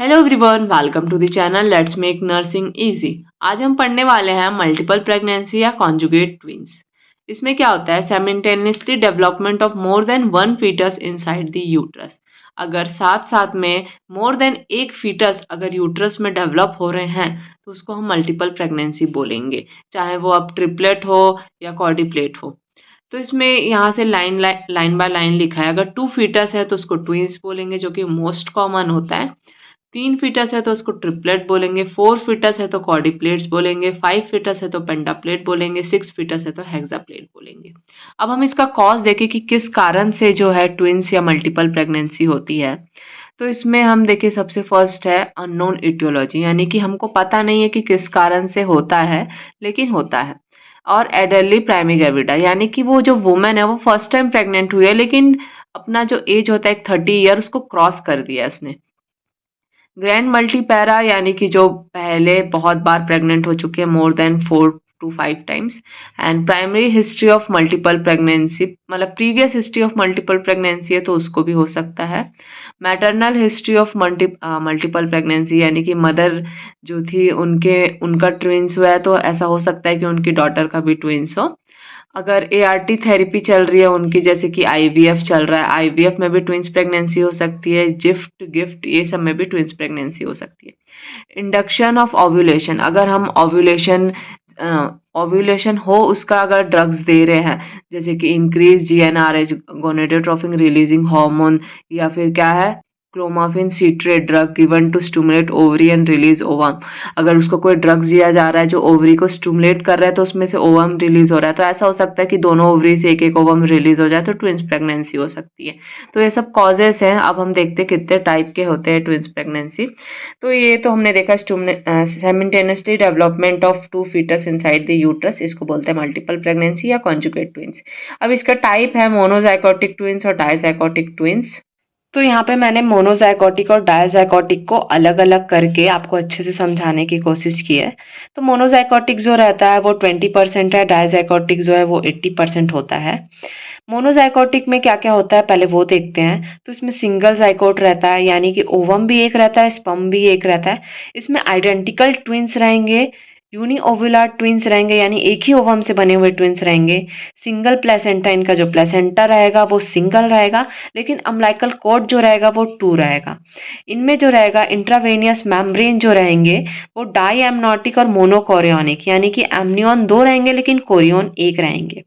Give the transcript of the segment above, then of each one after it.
Hello everyone, welcome to the channel let's make nursing easy. आज हम पढ़ने वाले हैं मल्टीपल प्रेगनेंसी या कॉन्जुगेट ट्विंस। इसमें क्या होता है? Simultaneously development of more than one fetus inside the uterus. अगर साथ साथ में मोर देन एक फीटस अगर यूट्रस में डेवलप हो रहे हैं तो उसको हम मल्टीपल प्रेगनेंसी बोलेंगे, चाहे वो अब ट्रिपलेट हो या क्वाड्रिप्लेट हो। तो इसमें यहाँ से लाइन बाय लाइन लिखा है। अगर टू फीटस है तो उसको ट्विंस बोलेंगे, जो कि मोस्ट कॉमन होता है। 3 फीटस है तो उसको ट्रिपलेट बोलेंगे, 4 फीटस है तो क्वाड्रिप्लेट्स बोलेंगे, 5 फीटस है तो पेंटाप्लेट बोलेंगे, 6 फीटस है तो हेक्साप्लेट बोलेंगे। अब हम इसका कॉज देखें कि किस कारण से जो है ट्विंस या मल्टीपल प्रेगनेंसी होती है। तो इसमें हम देखिए, सबसे फर्स्ट है अननोन इटियोलॉजी, यानी कि हमको पता नहीं है कि किस कारण से होता है, लेकिन होता है। और एडरली प्राइमरी ग्रेविडा, यानी कि वो जो वुमेन है वो फर्स्ट टाइम प्रेग्नेंट हुई है, लेकिन अपना जो एज होता है 30 ईयर उसको क्रॉस कर दिया उसने। ग्रैंड मल्टीपैरा, यानी कि जो पहले बहुत बार प्रेग्नेंट हो चुके हैं, more than 4 to 5 times. And primary history of multiple pregnancy, मतलब previous history of multiple pregnancy है तो उसको भी हो सकता है। Maternal history of multiple pregnancy, यानी कि मदर जो थी उनका ट्विंस हुआ है तो ऐसा हो सकता है कि उनकी डॉटर का भी ट्विंस हो। अगर एआरटी थेरेपी चल रही है उनकी, जैसे कि आईवीएफ चल रहा है, आईवीएफ में भी ट्विंस प्रेगनेंसी हो सकती है। गिफ्ट ये सब में भी ट्विंस प्रेगनेंसी हो सकती है। इंडक्शन ऑफ ओव्यूलेशन, अगर हम ओव्यूलेशन हो उसका अगर ड्रग्स दे रहे हैं, जैसे कि increase GNRH, gonadotropin releasing hormone, या फिर क्या है, clomiphene citrate drug given to stimulate ovary and release ovum. अगर उसको कोई ड्रग्स दिया जा रहा है जो ओवरी को स्टिमुलेट कर रहा है तो उसमें से ओवम रिलीज हो रहा है, तो ऐसा हो सकता है कि दोनों ओवरी से एक एक ओवम रिलीज हो जाए, तो ट्विंस प्रेगनेंसी हो सकती है। तो ये सब कॉजेस हैं। अब हम देखते हैं कितने टाइप के होते हैं ट्विंस प्रेगनेंसी। तो ये तो हमने देखा simultaneously development of two fetus inside the uterus, इसको बोलते हैं मल्टीपल प्रेगनेंसी या कॉन्जुगेट ट्विंस। अब इसका टाइप है मोनोजाइकोटिक ट्विंस और डायजाइकोटिक ट्विंस। तो यहाँ पे मैंने मोनोजाइकोटिक और डायजाइकोटिक को अलग अलग करके आपको अच्छे से समझाने की कोशिश की है। तो मोनोजाइकोटिक जो रहता है वो 20% है, डायजाइकोटिक जो है वो 80% होता है। मोनोजाइकोटिक में क्या क्या होता है पहले वो देखते हैं। तो इसमें सिंगल जाइकोट रहता है, यानी कि ओवम भी एक रहता है, स्पर्म भी एक रहता है। इसमें आइडेंटिकल ट्विंस रहेंगे, यूनिओव्युलर ट्विंस रहेंगे, यानी एक ही ओवम से बने हुए ट्विंस रहेंगे। सिंगल प्लेसेंटा, इनका जो प्लेसेंटा रहेगा वो सिंगल रहेगा, लेकिन अम्लाइकल कॉर्ड जो रहेगा वो 2 रहेगा। इनमें जो रहेगा इंट्रावेनियस मेम्ब्रेन जो रहेंगे वो डाई एमनोटिक और मोनोकोरियोनिक, यानी कि एमनियन 2 रहेंगे लेकिन कोरियन 1 रहेंगे।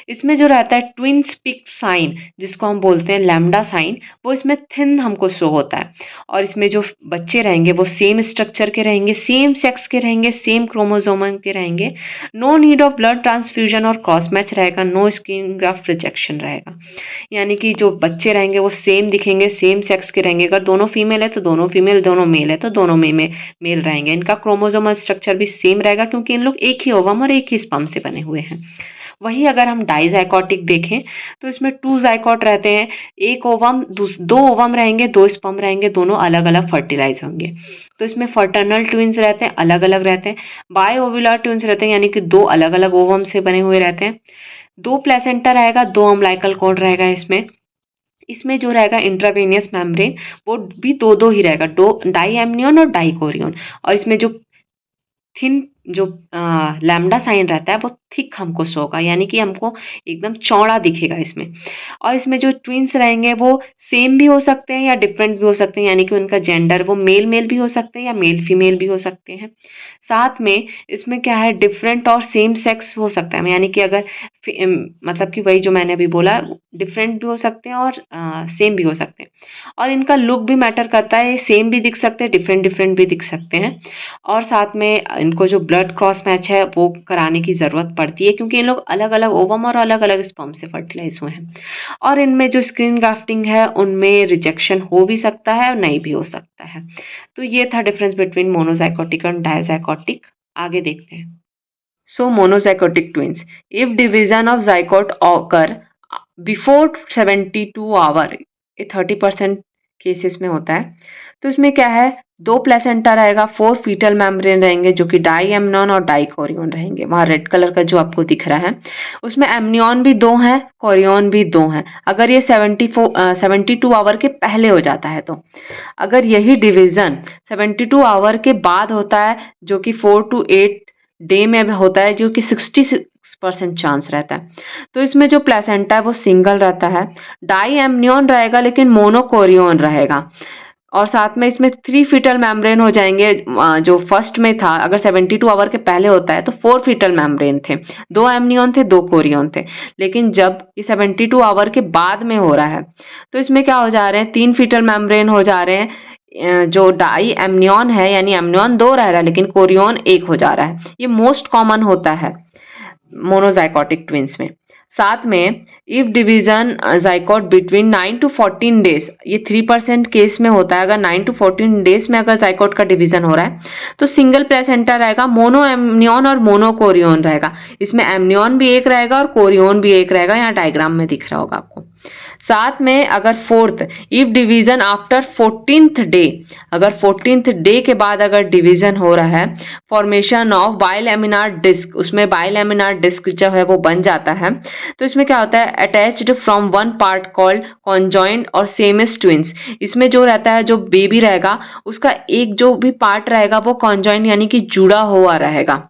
इसमें जो रहता है ट्विंस पिक साइन, जिसको हम बोलते हैं लैम्डा साइन, वो इसमें थिन हमको शो होता है। और इसमें जो बच्चे रहेंगे वो सेम स्ट्रक्चर के रहेंगे, सेम सेक्स के रहेंगे, सेम क्रोमोसोम के रहेंगे। No need of blood transfusion और क्रॉस मैच रहेगा, नो स्किन ग्राफ्ट रिजेक्शन रहेगा। यानी कि जो बच्चे रहेंगे वो सेम दिखेंगे, सेम सेक्स के रहेंगे। अगर दोनों फीमेल है तो दोनों फीमेल, दोनों मेल है तो दोनों में मेल रहेंगे। इनका क्रोमोसोमल स्ट्रक्चर भी सेम रहेगा, क्योंकि इन लोग एक ही ओवम और एक ही स्पर्म से बने हुए हैं। वही अगर हम डाइजाइकोटिक देखें तो इसमें 2 जाइकोट रहते हैं। एक ओवम, 2 ओवम रहेंगे, 2 स्पर्म रहेंगे, दोनों अलग अलग फर्टिलाइज होंगे। तो इसमें फर्टर्नल ट्विंस रहते हैं, अलग अलग रहते हैं। बाय ओव्युलर ट्विंस रहते हैं, यानी कि 2 अलग अलग ओवम से बने हुए रहते हैं। 2 प्लेसेंटा रहेगा, 2 अम्लाइकल कॉर्ड रहेगा। इसमें इसमें जो रहेगा इंट्रावेनियस मेम्ब्रेन, वो भी दो दो ही रहेगा, दो डाई एमनियन और डाई कोरियन। और इसमें जो थिन जो लैम्डा साइन रहता है वो थिक हमको शो होगा, यानी कि हमको एकदम चौड़ा दिखेगा इसमें। और इसमें जो ट्विंस रहेंगे वो सेम भी हो सकते हैं या डिफरेंट भी हो सकते हैं, यानी कि उनका जेंडर वो मेल मेल भी हो सकते हैं या मेल फीमेल भी हो सकते हैं। साथ में इसमें क्या है, डिफरेंट और सेम सेक्स हो सकता है, यानी कि अगर मतलब कि वही जो मैंने अभी बोला, डिफरेंट भी हो सकते हैं और सेम भी हो सकते हैं। और इनका लुक भी मैटर करता है, सेम भी दिख सकते हैं, डिफरेंट डिफरेंट भी दिख सकते हैं। और साथ में इनको जो ब्लड क्रॉस मैच है वो कराने की ज़रूरत पड़ती है, क्योंकि इन लोग अलग अलग ओवम और अलग अलग स्पर्म से फर्टिलाइज हुए हैं। और इनमें जो स्क्रीन ग्राफ्टिंग है उनमें रिजेक्शन हो भी सकता है और नहीं भी हो सकता है। तो ये था डिफरेंस बिटवीन मोनोजाइकोटिक और डायजाइकोटिक। आगे देखते हैं। So monozygotic twins, if division of zygote occur before 72 hour, ये 30% केसेस में होता है। तो इसमें क्या है, 2 प्लेसेंटा रहेगा, 4 फीटल मेम्ब्रेन रहेंगे जो कि डाई एमनियन और डाई कोरियन रहेंगे। वहाँ रेड कलर का जो आपको दिख रहा है उसमें एमनियन भी 2 हैं, कोरियन भी 2 हैं। अगर ये 72 आवर के पहले हो जाता है तो, अगर यही डिवीजन 72 आवर के बाद होता है जो कि 4 to 8 डे में होता है, जो कि 66% चांस रहता है। तो इसमें जो प्लेसेंटा है वो सिंगल रहता है, डाई एमनियन रहेगा लेकिन मोनोकोरियन रहेगा, और साथ में इसमें 3 फीटल मेम्ब्रेन हो जाएंगे। जो फर्स्ट में था अगर 72 आवर के पहले होता है तो 4 फीटल मेम्ब्रेन थे, 2 एमनियन थे, 2 कोरियन थे। लेकिन जब ये 72 आवर के बाद में हो रहा है तो इसमें क्या हो जा रहे हैं, 3 फीटल मेम्ब्रेन हो जा रहे हैं। जो डाई एमनियन है यानी एमनियन 2 रह रहा है लेकिन कोरियन 1 हो जा रहा है। ये मोस्ट कॉमन होता है मोनोजाइकोटिक ट्विंस में। साथ में if division zygote between 9 to 14 days, ये 3% केस में होता है। अगर 9 to 14 डेज में अगर जाइकोट का डिवीजन हो रहा है तो सिंगल प्लेसेंटा रहेगा, मोनो एमनियन और मोनो कोरियन रहेगा। इसमें एमनियन भी एक रहेगा और कोरियन भी एक रहेगा, यहाँ डायग्राम में दिख रहा होगा आपको। साथ में अगर fourth, if division after 14th day, अगर 14th डे के बाद अगर डिवीजन हो रहा है, फॉर्मेशन ऑफ बाइलैमिनार डिस्क, उसमें बाइलैमिनार डिस्क जो है वो बन जाता है। तो इसमें क्या होता है, attached from one part called conjoint और सेमस ट्विंस। इसमें जो रहता है, जो बेबी रहेगा उसका एक जो भी पार्ट रहेगा वो कॉन्जॉइंट यानी कि जुड़ा हुआ रहेगा,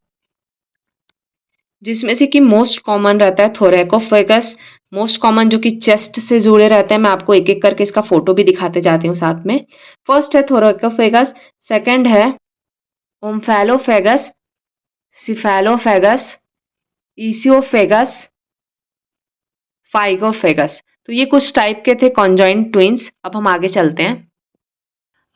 जिसमें से कि मोस्ट कॉमन रहता है थोरैकोफेगस। मोस्ट कॉमन जो कि चेस्ट से जुड़े रहते हैं। मैं आपको एक एक करके इसका फोटो भी दिखाते जाती हूँ साथ में। फर्स्ट है थोरैकोफेगस, सेकंड है ओम्फैलोफेगस, सिफेलोफेगस, इसियोफेगस, फाइगोफेगस। तो ये कुछ टाइप के थे कॉन्जॉइंट ट्विंस। अब हम आगे चलते हैं।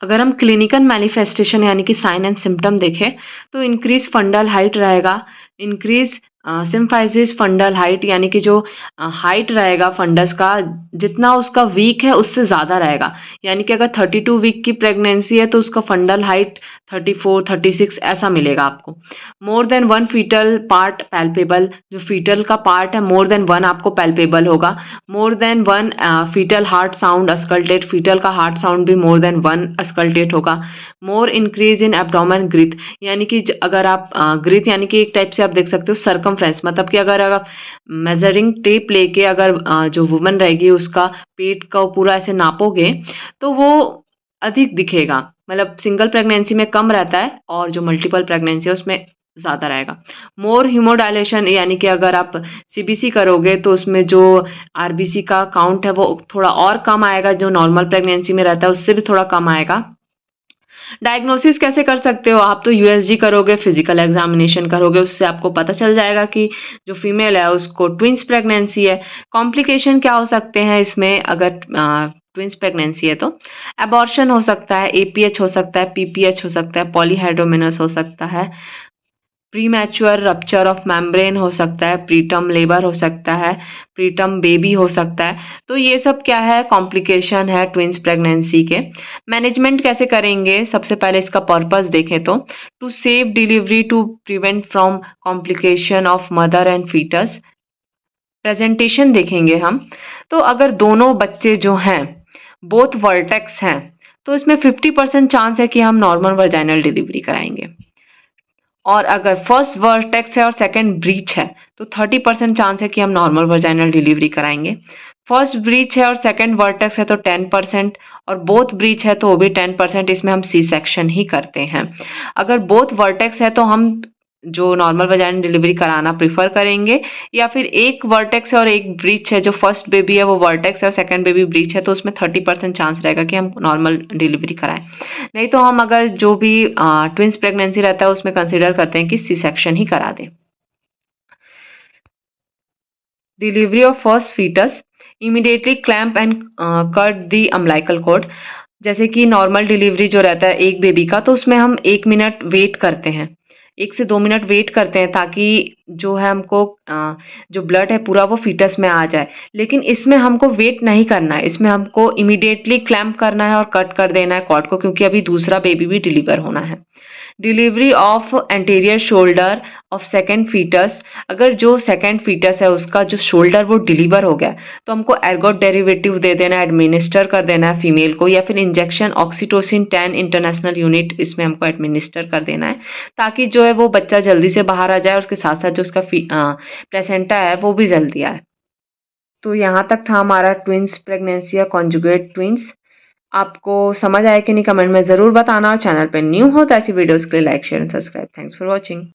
अगर हम क्लिनिकल मैनिफेस्टेशन यानी कि साइन एंड सिम्टम देखें तो इंक्रीज फंडल हाइट रहेगा, इंक्रीज सिम्फाइसिस फंडल हाइट, यानी कि जो हाइट रहेगा फंडस का जितना उसका वीक है उससे ज़्यादा रहेगा। यानी कि अगर 32 वीक की प्रेगनेंसी है तो उसका फंडल हाइट 34 36 ऐसा मिलेगा आपको। More than 1 fetal part palpable, जो फीटल का पार्ट है मोर देन 1 आपको पैल्पेबल होगा। More than 1 fetal heart sound auscultate, fetal का हार्ट साउंड भी मोर देन 1 अस्कल्टेट होगा। मोर इंक्रीज इन एब्डोमेन ग्रीथ, यानी कि अगर आप ग्रीथ यानी कि एक टाइप से आप देख सकते हो सरकमफ्रेंस, मतलब कि अगर आप मेजरिंग टेप लेके अगर जो वुमन रहेगी उसका पेट का पूरा ऐसे नापोगे तो वो अधिक दिखेगा। मतलब सिंगल प्रेगनेंसी में कम रहता है और जो मल्टीपल प्रेगनेंसी है उसमें ज़्यादा रहेगा। मोर हीमोडायलेशन, यानी कि अगर आप सीबीसी करोगे तो उसमें जो आरबीसी का काउंट है वो थोड़ा और कम आएगा, जो नॉर्मल प्रेगनेंसी में रहता है उससे भी थोड़ा कम आएगा। डायग्नोसिस कैसे कर सकते हो आप, तो यूएसजी करोगे, फिजिकल एग्जामिनेशन करोगे, उससे आपको पता चल जाएगा कि जो फीमेल है उसको ट्विंस प्रेगनेंसी है। कॉम्प्लिकेशन क्या हो सकते हैं इसमें, अगर ट्विंस प्रेगनेंसी है तो एबॉर्शन हो सकता है, एपीएच हो सकता है, पीपीएच हो सकता है, पॉलीहाइड्रोमिनस हो सकता है, प्रीमैच्योर रप्चर ऑफ मेम्ब्रेन हो सकता है, प्रीटर्म लेबर हो सकता है, प्रीटर्म बेबी हो सकता है। तो ये सब क्या है, कॉम्प्लिकेशन है ट्विंस प्रेगनेंसी के। मैनेजमेंट कैसे करेंगे, सबसे पहले इसका पर्पस देखें तो to save delivery, to prevent from complication of mother and fetus. Presentation देखेंगे हम, तो अगर दोनों बच्चे जो हैं बोथ वर्टेक्स हैं तो इसमें 50% चांस है कि हम नॉर्मल वर्जाइनल डिलीवरी कराएंगे, और अगर फर्स्ट वर्टेक्स है और सेकंड ब्रीच है तो 30% चांस है कि हम नॉर्मल वर्जाइनल डिलीवरी कराएंगे। फर्स्ट ब्रीच है और सेकंड वर्टेक्स है तो 10%, और बोथ ब्रीच है तो वो भी 10%। इसमें हम सी सेक्शन ही करते हैं। अगर बोथ वर्टेक्स है तो हम जो नॉर्मल वजाइनल डिलीवरी कराना प्रिफर करेंगे, या फिर एक वर्टेक्स है और एक ब्रीच है, जो फर्स्ट बेबी है वो वर्टेक्स है और सेकंड बेबी ब्रीच है, तो उसमें 30% चांस रहेगा कि हम नॉर्मल डिलीवरी कराएं। नहीं तो हम अगर जो भी ट्विंस प्रेगनेंसी रहता है उसमें कंसिडर करते हैं कि सी सेक्शन ही करा दें। Delivery of first fetus, immediately clamp and cut the umbilical cord. जैसे कि नॉर्मल डिलीवरी जो रहता है एक बेबी का, तो उसमें हम 1 मिनट वेट करते हैं, 1 से 2 मिनट वेट करते हैं ताकि जो है हमको जो ब्लड है पूरा वो फीटस में आ जाए। लेकिन इसमें हमको वेट नहीं करना है, इसमें हमको इमीडिएटली क्लैंप करना है और कट कर देना है कॉर्ड को, क्योंकि अभी दूसरा बेबी भी डिलीवर होना है। Delivery of anterior shoulder of second fetus, अगर जो सेकेंड फीटस है उसका जो शोल्डर वो डिलीवर हो गया तो हमको एर्गोट डेरिवेटिव दे देना है, एडमिनिस्टर कर देना है फीमेल को, या फिर इंजेक्शन ऑक्सीटोसिन 10 इंटरनेशनल यूनिट इसमें हमको एडमिनिस्टर कर देना है, ताकि जो है वो बच्चा जल्दी से बाहर आ जाए और उसके साथ साथ जो उसका प्लेसेंटा है वो भी जल्दी आए। तो यहाँ तक था हमारा ट्विंस प्रेगनेंसी या कॉन्जुगेट ट्विंस। आपको समझ आया कि नहीं कमेंट में ज़रूर बताना, और चैनल पे न्यू हो तो ऐसी वीडियोस के लिए like share and subscribe. Thanks for watching.